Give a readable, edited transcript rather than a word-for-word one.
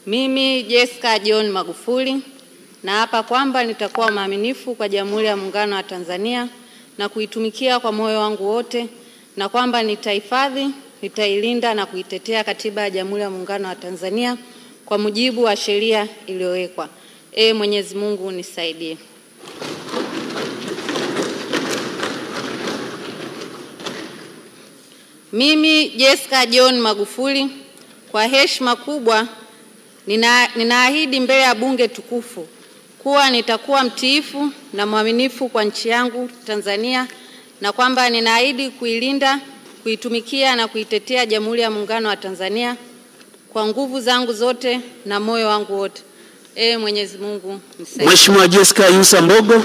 Mimi Jessica John Magufuli naapa kwamba nitakuwa mwaminifu kwa Jamhuri ya Muungano wa Tanzania na kuitumikia kwa moyo wangu wote, na kwamba nitahifadhi, nitailinda na kuitetea Katiba ya Jamhuri ya Muungano wa Tanzania kwa mujibu wa sheria iliyowekwa. Mwenyezi Mungu nisaidie. Mimi Jessica John Magufuli kwa heshima kubwa ninaahidi mbele ya bunge tukufu kuwa nitakuwa mtiifu na mwaminifu kwa nchi yangu Tanzania, na kwamba ninaahidi kuilinda, kuitumikia na kuitetea Jamhuri ya Muungano wa Tanzania kwa nguvu zangu zote na moyo wangu wote. Mwenyezi Mungu nisaidie. Mheshimiwa Jessica Yusa Mbogo.